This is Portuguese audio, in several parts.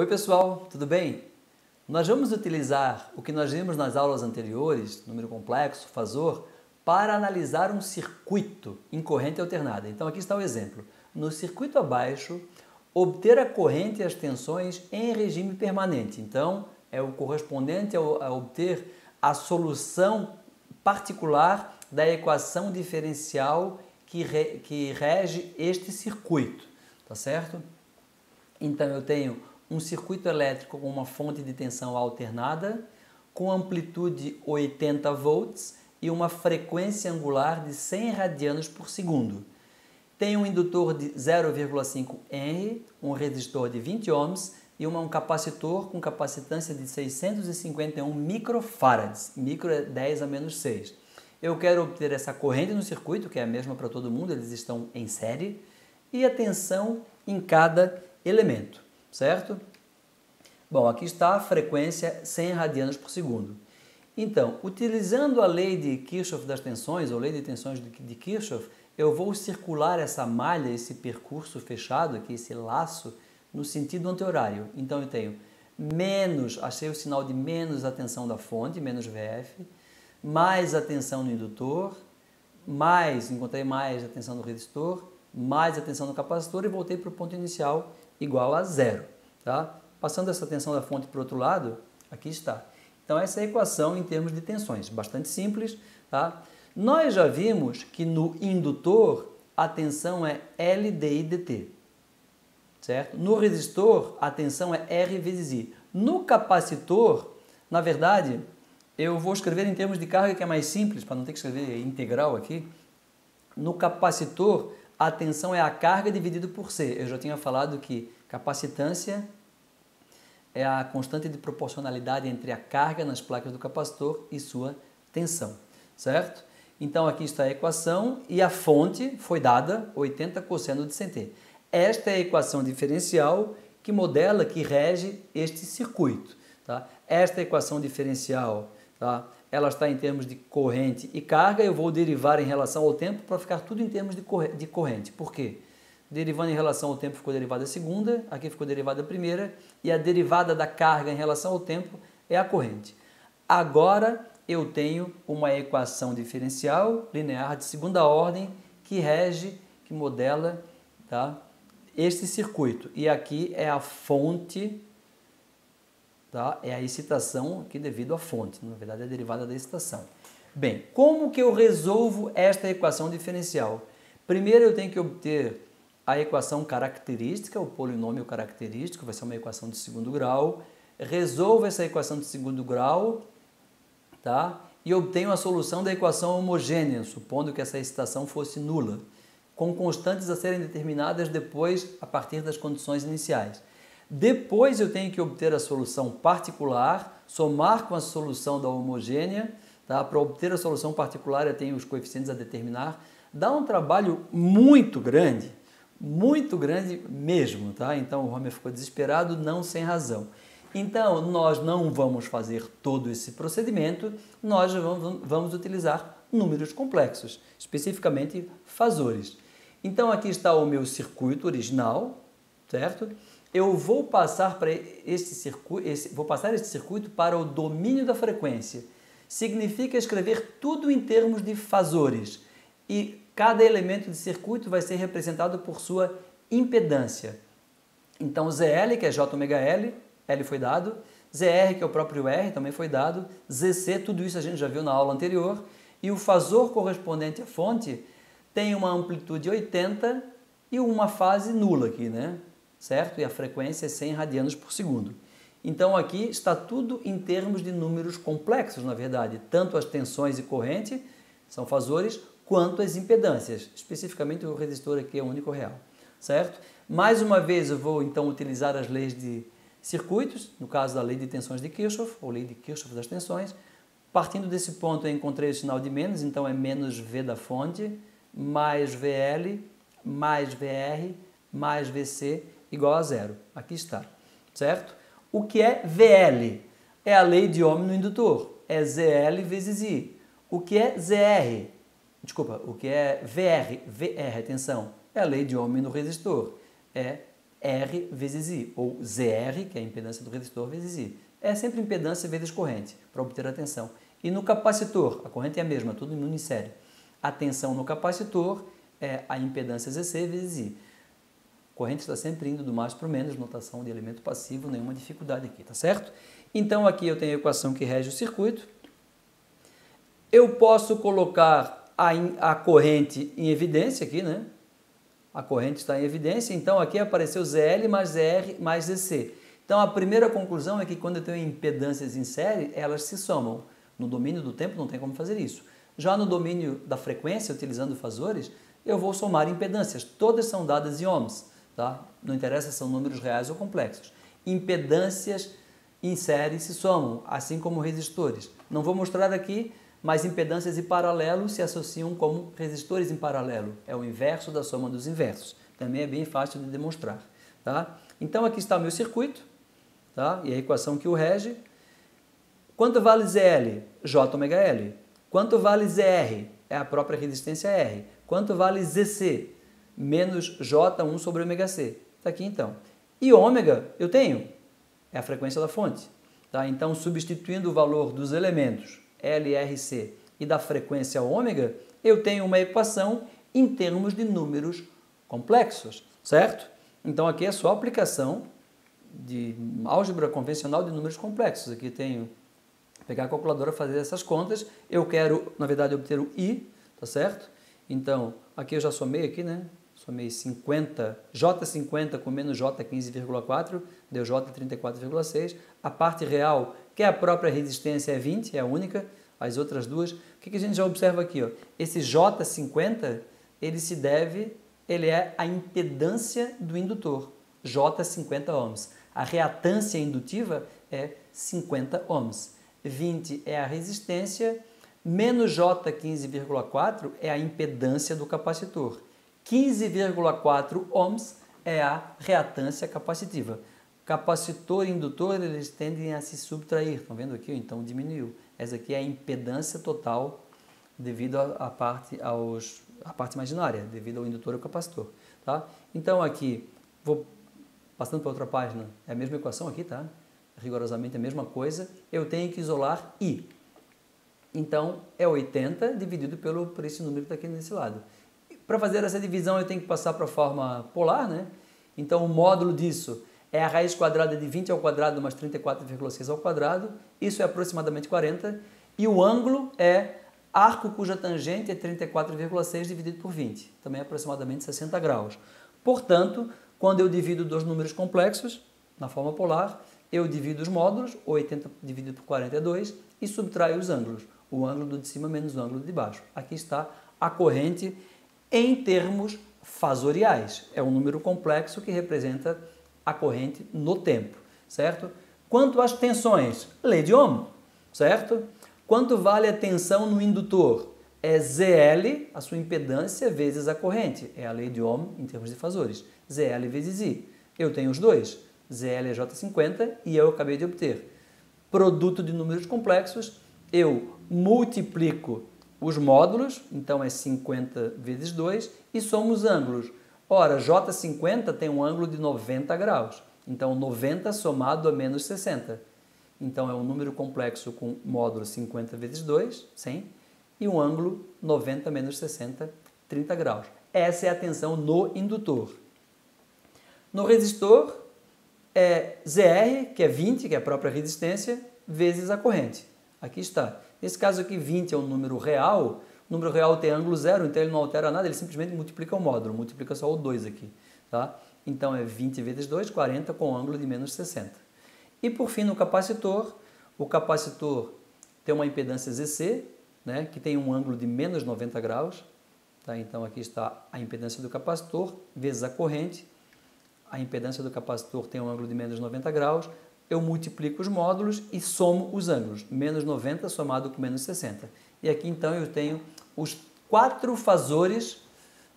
Oi pessoal, tudo bem? Nós vamos utilizar o que nós vimos nas aulas anteriores, número complexo, fasor, para analisar um circuito em corrente alternada. Então aqui está o exemplo. No circuito abaixo, obter a corrente e as tensões em regime permanente. Então é o correspondente a obter a solução particular da equação diferencial que rege este circuito, tá certo? Então eu tenho um circuito elétrico com uma fonte de tensão alternada, com amplitude 80 volts e uma frequência angular de 100 radianos por segundo. Tem um indutor de 0,5 Henry, um resistor de 20 ohms e um capacitor com capacitância de 651 microfarads. Micro é 10 a menos 6. Eu quero obter essa corrente no circuito, que é a mesma para todo mundo, eles estão em série, e a tensão em cada elemento, certo? Bom, aqui está a frequência 100 radianos por segundo. Então, utilizando a lei de Kirchhoff das tensões, ou lei de tensões de Kirchhoff, eu vou circular essa malha, esse percurso fechado aqui, esse laço, no sentido anti-horário. Então eu tenho menos, achei o sinal de menos a tensão da fonte, menos VF, mais a tensão no indutor, encontrei mais a tensão no resistor, mais a tensão no capacitor e voltei para o ponto inicial igual a zero. Tá? Passando essa tensão da fonte para o outro lado, aqui está. Então essa é a equação em termos de tensões, bastante simples. Tá? Nós já vimos que no indutor a tensão é L dI dt. Certo? No resistor a tensão é R vezes I. No capacitor, na verdade, eu vou escrever em termos de carga que é mais simples, para não ter que escrever integral aqui. No capacitor, a tensão é a carga dividido por C. Eu já tinha falado que capacitância é a constante de proporcionalidade entre a carga nas placas do capacitor e sua tensão, certo? Então aqui está a equação e a fonte foi dada 80 cosseno de Ct. Esta é a equação diferencial que modela, que rege este circuito. Tá? Esta equação diferencial, tá? Ela está em termos de corrente e carga, eu vou derivar em relação ao tempo para ficar tudo em termos de corrente. Por quê? Derivando em relação ao tempo ficou derivada a segunda, aqui ficou derivada a primeira, e a derivada da carga em relação ao tempo é a corrente. Agora eu tenho uma equação diferencial linear de segunda ordem que rege, que modela, tá, este circuito. E aqui é a fonte, tá, é a excitação aqui devido à fonte, na verdade é a derivada da excitação. Bem, como que eu resolvo esta equação diferencial? Primeiro eu tenho que obter a equação característica, o polinômio característico, vai ser uma equação de segundo grau. Resolvo essa equação de segundo grau, tá? E obtenho a solução da equação homogênea, supondo que essa excitação fosse nula, com constantes a serem determinadas depois a partir das condições iniciais. Depois eu tenho que obter a solução particular, somar com a solução da homogênea, tá? Para obter a solução particular eu tenho os coeficientes a determinar. Dá um trabalho muito grande mesmo, tá? Então o Homer ficou desesperado, não sem razão. Então nós não vamos fazer todo esse procedimento, nós vamos utilizar números complexos, especificamente fasores. Então aqui está o meu circuito original, certo? Eu vou passar para este circuito para o domínio da frequência. Significa escrever tudo em termos de fasores. E cada elemento de circuito vai ser representado por sua impedância. Então, ZL, que é J⍵L, L foi dado, ZR, que é o próprio R, também foi dado, ZC, tudo isso a gente já viu na aula anterior, e o fasor correspondente à fonte tem uma amplitude 80 e uma fase nula aqui, né? Certo? E a frequência é 100 radianos por segundo. Então, aqui está tudo em termos de números complexos, na verdade, tanto as tensões e corrente são fasores, quanto as impedâncias, especificamente o resistor aqui é o único real, certo? Mais uma vez eu vou então utilizar as leis de circuitos, no caso da lei de tensões de Kirchhoff, ou lei de Kirchhoff das tensões. Partindo desse ponto eu encontrei o sinal de menos, então é menos V da fonte, mais VL, mais VR, mais VC igual a zero. Aqui está, certo? O que é VL? É a lei de Ohm no indutor, é ZL vezes I. O que é ZR? Desculpa, o que é VR, atenção, é a lei de Ohm no resistor, é R vezes I, ou ZR, que é a impedância do resistor, vezes I. É sempre impedância vezes corrente, para obter a tensão. E no capacitor, a corrente é a mesma, tudo em unissérie. A tensão no capacitor é a impedância ZC vezes I. A corrente está sempre indo do mais para o menos, notação de elemento passivo, nenhuma dificuldade aqui, tá certo? Então aqui eu tenho a equação que rege o circuito. Eu posso colocar a corrente em evidência aqui, né? A corrente está em evidência, então aqui apareceu ZL mais ZR mais ZC. Então a primeira conclusão é que quando eu tenho impedâncias em série, elas se somam. No domínio do tempo não tem como fazer isso. Já no domínio da frequência, utilizando fasores, eu vou somar impedâncias. Todas são dadas em ohms, tá? Não interessa se são números reais ou complexos. Impedâncias em série se somam, assim como resistores. Não vou mostrar aqui, mas impedâncias em paralelo se associam como resistores em paralelo. É o inverso da soma dos inversos. Também é bem fácil de demonstrar, tá? Então aqui está o meu circuito, tá? E a equação que o rege. Quanto vale ZL? J ômega L. Quanto vale ZR? É a própria resistência R. Quanto vale ZC? Menos J1 sobre ômega C. Está aqui então. E ômega eu tenho? É a frequência da fonte. Tá? Então, substituindo o valor dos elementos L, R, C e da frequência ômega, eu tenho uma equação em termos de números complexos, certo? Então, aqui é só aplicação de álgebra convencional de números complexos. Aqui tenho pegar a calculadora, fazer essas contas. Eu quero, na verdade, obter o I, tá certo? Então, aqui eu já somei aqui, né? Somei 50, J50 com menos J15,4, deu J34,6. A parte real, que é a própria resistência, é 20, é a única. As outras duas, o que a gente já observa aqui? Ó? Esse J50, ele é a impedância do indutor, J50 ohms. A reatância indutiva é 50 ohms. 20 é a resistência, menos J15,4 é a impedância do capacitor. 15,4 ohms é a reatância capacitiva. Capacitor e indutor, eles tendem a se subtrair. Estão vendo aqui? Então diminuiu. Essa aqui é a impedância total devido à parte imaginária, devido ao indutor e ao capacitor. Tá? Então aqui, vou passando para outra página, é a mesma equação aqui, tá? Rigorosamente a mesma coisa. Eu tenho que isolar I. Então é 80 dividido por esse número que está aqui nesse lado. Para fazer essa divisão eu tenho que passar para a forma polar, né? Então o módulo disso é a raiz quadrada de 20 ao quadrado mais 34,6 ao quadrado. Isso é aproximadamente 40. E o ângulo é arco cuja tangente é 34,6 dividido por 20. Também é aproximadamente 60 graus. Portanto, quando eu divido dois números complexos, na forma polar, eu divido os módulos, 80 dividido por 42, e subtraio os ângulos. O ângulo do de cima menos o ângulo de baixo. Aqui está a corrente em termos fasoriais. É um número complexo que representa a corrente no tempo, certo? Quanto às tensões, lei de Ohm, certo? Quanto vale a tensão no indutor? É ZL, a sua impedância, vezes a corrente. É a lei de Ohm em termos de fasores. ZL vezes I. Eu tenho os dois. ZL é J50 e eu acabei de obter. Produto de números complexos, eu multiplico os módulos, então é 50 vezes 2, e somo os ângulos. Ora, J50 tem um ângulo de 90 graus, então 90 somado a menos 60. Então é um número complexo com módulo 50 vezes 2, 100, e um ângulo 90 menos 60, 30 graus. Essa é a tensão no indutor. No resistor, é ZR, que é 20, que é a própria resistência, vezes a corrente. Aqui está. Nesse caso aqui, 20 é um número real. O número real tem ângulo zero, então ele não altera nada, ele simplesmente multiplica o módulo, multiplica só o 2 aqui. Tá? Então é 20 vezes 2, 40, com ângulo de menos 60. E por fim, no capacitor, o capacitor tem uma impedância ZC, né, que tem um ângulo de menos 90 graus. Tá? Então aqui está a impedância do capacitor vezes a corrente. A impedância do capacitor tem um ângulo de menos 90 graus. Eu multiplico os módulos e somo os ângulos. Menos 90 somado com menos 60. E aqui então eu tenho os 4 fasores,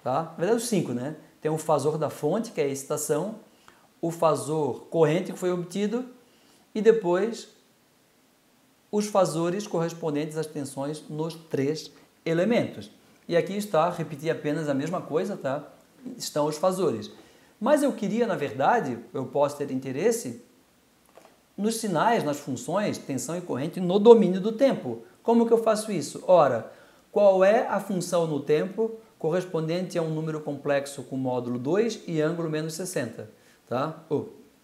tá? Na verdade os 5, né? Tem o fasor da fonte, que é a excitação, o fasor corrente que foi obtido e depois os fasores correspondentes às tensões nos 3 elementos. E aqui está, repetir apenas a mesma coisa, tá? Estão os fasores. Mas eu queria, na verdade, eu posso ter interesse nos sinais, nas funções, tensão e corrente no domínio do tempo. Como que eu faço isso? Ora, qual é a função no tempo correspondente a um número complexo com módulo 2 e ângulo menos 60? Tá?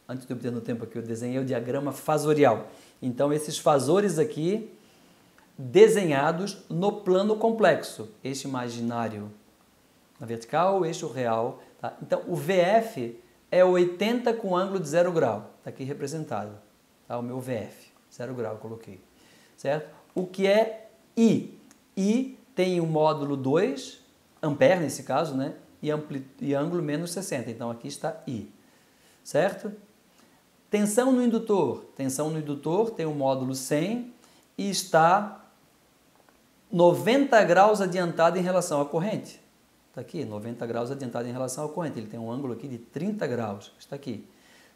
Antes de eu obter no tempo aqui, eu desenhei o diagrama fasorial. Então, esses fasores aqui, desenhados no plano complexo, eixo imaginário na vertical, eixo real. Tá? Então, o VF é 80 com ângulo de 0 grau, está aqui representado. Tá? O meu VF, 0 grau eu coloquei. Certo? O que é I? I tem o módulo 2, ampere nesse caso, né? E ângulo menos 60. Então, aqui está I. Certo? Tensão no indutor. Tensão no indutor tem o módulo 100 e está 90 graus adiantado em relação à corrente. Está aqui, 90 graus adiantado em relação à corrente. Ele tem um ângulo aqui de 30 graus. Está aqui.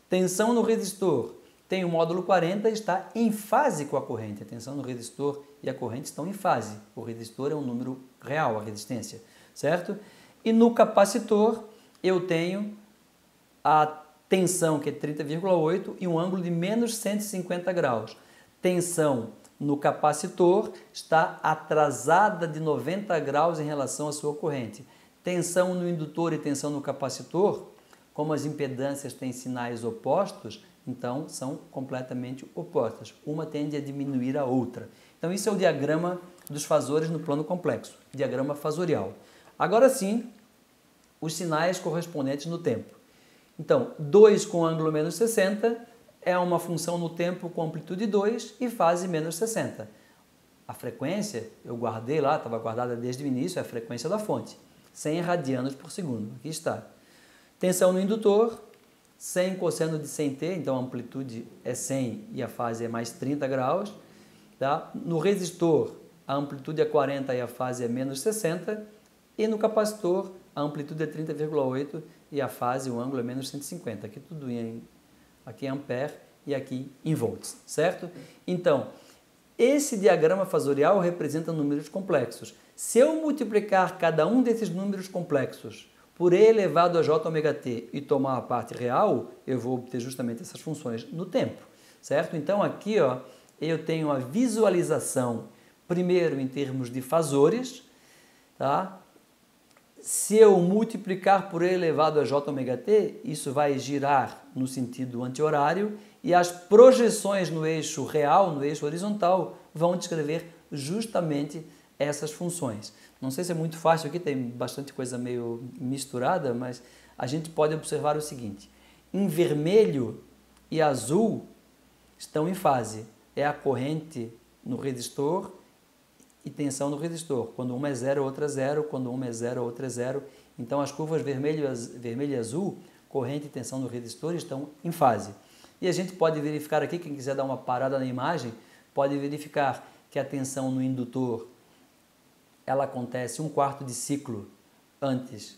Tensão no resistor. Tem o módulo 40 e está em fase com a corrente. A tensão no resistor e a corrente estão em fase. O resistor é um número real, a resistência. Certo? E no capacitor eu tenho a tensão, que é 30,8, e um ângulo de menos 150 graus. Tensão no capacitor está atrasada de 90 graus em relação à sua corrente. Tensão no indutor e tensão no capacitor, como as impedâncias têm sinais opostos, então são completamente opostas. Uma tende a diminuir a outra. Então isso é o diagrama dos fasores no plano complexo, diagrama fasorial. Agora sim, os sinais correspondentes no tempo. Então, 2 com ângulo menos 60 é uma função no tempo com amplitude 2 e fase menos 60. A frequência, eu guardei lá, estava guardada desde o início, é a frequência da fonte, 100 radianos por segundo. Aqui está. Tensão no indutor, 100 cosseno de 100t, então a amplitude é 100 e a fase é mais 30 graus. Tá? No resistor, a amplitude é 40 e a fase é menos 60. E no capacitor, a amplitude é 30,8 e a fase, o ângulo é menos 150. Aqui tudo aqui em ampere e aqui em volts, certo? Então, esse diagrama fasorial representa números complexos. Se eu multiplicar cada um desses números complexos por E elevado a j ômega t e tomar a parte real, eu vou obter justamente essas funções no tempo, certo? Então, aqui ó, eu tenho a visualização, primeiro em termos de fasores, tá? Se eu multiplicar por E elevado a j ômega t, isso vai girar no sentido anti-horário e as projeções no eixo real, no eixo horizontal, vão descrever justamente essas funções. Não sei se é muito fácil aqui, tem bastante coisa meio misturada, mas a gente pode observar o seguinte. Em vermelho e azul estão em fase. É a corrente no resistor e tensão no resistor. Quando uma é 0, a outra é 0. Quando uma é 0, a outra é 0. Então, as curvas vermelho e azul, corrente e tensão no resistor, estão em fase. E a gente pode verificar aqui, quem quiser dar uma parada na imagem, pode verificar que a tensão no indutor ela acontece 1/4 de ciclo antes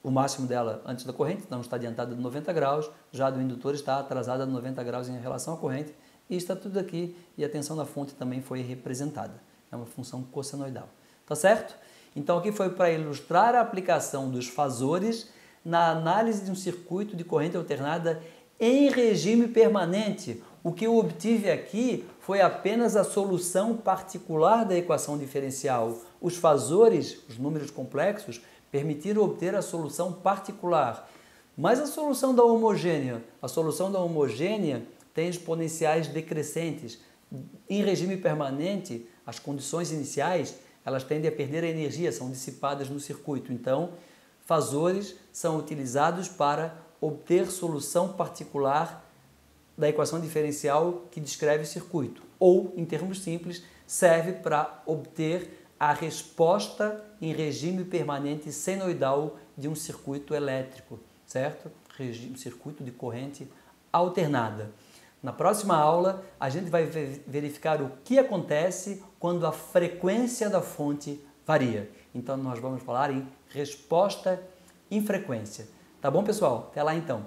o máximo dela antes da corrente, então está adiantada de 90 graus, já do indutor está atrasada de 90 graus em relação à corrente, e está tudo aqui, e a tensão da fonte também foi representada. É uma função cossenoidal. Tá certo? Então aqui foi para ilustrar a aplicação dos fasores na análise de um circuito de corrente alternada em regime permanente. O que eu obtive aqui foi apenas a solução particular da equação diferencial. Os fasores, os números complexos, permitiram obter a solução particular. Mas a solução da homogênea tem exponenciais decrescentes. Em regime permanente, as condições iniciais, elas tendem a perder a energia, são dissipadas no circuito. Então, fasores são utilizados para obter solução particular da equação diferencial que descreve o circuito. Ou, em termos simples, serve para obter a resposta em regime permanente senoidal de um circuito elétrico, certo? Um circuito de corrente alternada. Na próxima aula, a gente vai verificar o que acontece quando a frequência da fonte varia. Então, nós vamos falar em resposta em frequência. Tá bom, pessoal? Até lá, então.